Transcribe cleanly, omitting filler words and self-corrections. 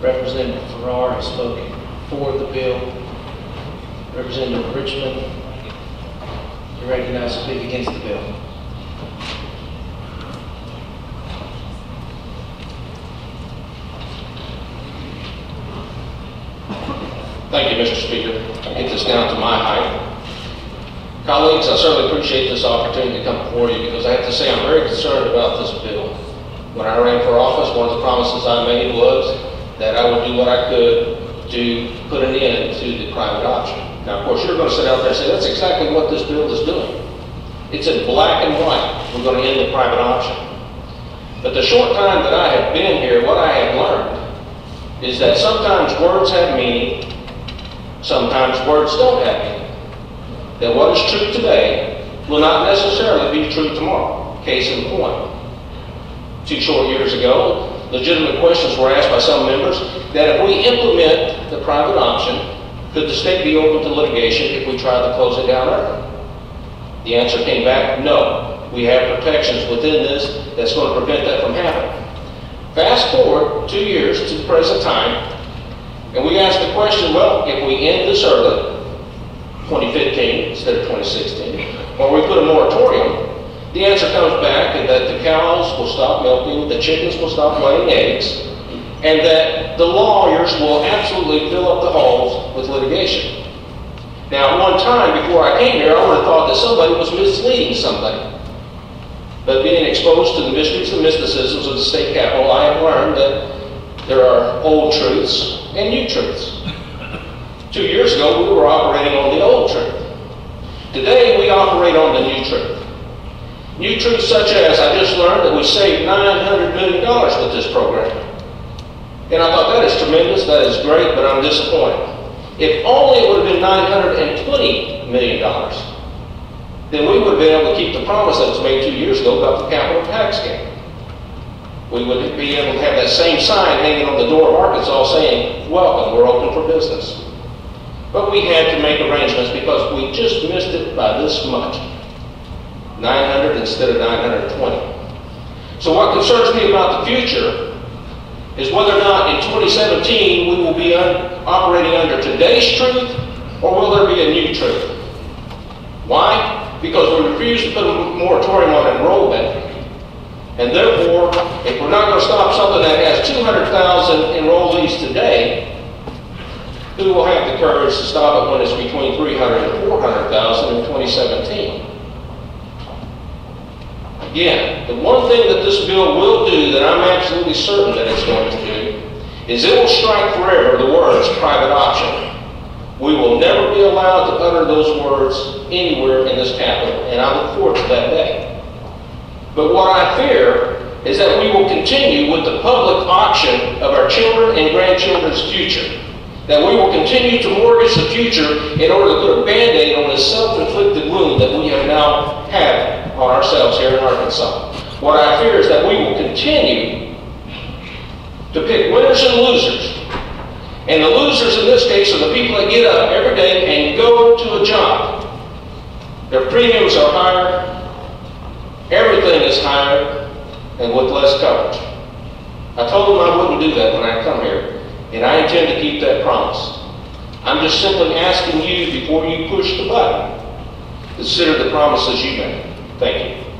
Representative Farrar has spoken for the bill. Representative Richmond, you're recognized to speak against the bill. Thank you, Mr. Speaker. I'll get this down to my height. Colleagues, I certainly appreciate this opportunity to come before you because I have to say I'm very concerned about this bill. When I ran for office, one of the promises I made was that I would do what I could to put an end to the private option. Now, of course, you're going to sit out there and say, that's exactly what this bill is doing. It's in black and white. We're going to end the private option. But the short time that I have been here, what I have learned is that sometimes words have meaning, sometimes words don't have meaning. That what is true today will not necessarily be true tomorrow. Case in point. 2 short years ago, legitimate questions were asked by some members that if we implement the private option, could the state be open to litigation if we tried to close it down early? The answer came back, no. We have protections within this that's going to prevent that from happening. Fast forward 2 years to the present time, and we ask the question, well, if we end this early, 2015 instead of 2016, or we put a moratorium, the answer comes back that the cows will stop milking, the chickens will stop laying eggs, and that the lawyers will absolutely fill up the halls with litigation. Now, at one time before I came here, I would have thought that somebody was misleading somebody. But being exposed to the mysteries and mysticisms of the state capitol, I have learned that there are old truths and new truths. 2 years ago, we were operating on the old truth. Today, we operate on the new truth. New truths such as, I just learned that we saved $900 million with this program. And I thought that is tremendous, that is great, but I'm disappointed. If only it would have been $920 million, then we would have been able to keep the promise that was made 2 years ago about the capital tax gain. We would be able to have that same sign hanging on the door of Arkansas saying, welcome, we're open for business. But we had to make arrangements because we just missed it by this much. 900 instead of 920. So what concerns me about the future is whether or not in 2017 we will be operating under today's truth, or will there be a new truth? Why? Because we refuse to put a moratorium on enrollment, and therefore, if we're not going to stop something that has 200,000 enrollees today, who will have the courage to stop it when it's between 300,000 and 400,000 in 2017? Again, the one thing that this bill will do that I'm absolutely certain that it's going to do is it will strike forever the words private option. We will never be allowed to utter those words anywhere in this Capitol, and I look forward to that day. But what I fear is that we will continue with the public auction of our children and grandchildren's future. That we will continue to mortgage the future in order to put a Band-Aid on this self-inflicted wound that we have now had on ourselves here in Arkansas. What I fear is that we will continue to pick winners and losers. And the losers in this case are the people that get up every day and go to a job. Their premiums are higher, everything is higher, and with less coverage. I told them I wouldn't do that when I come here. And I intend to keep that promise. I'm just simply asking you, before you push the button, consider the promises you made. Thank you.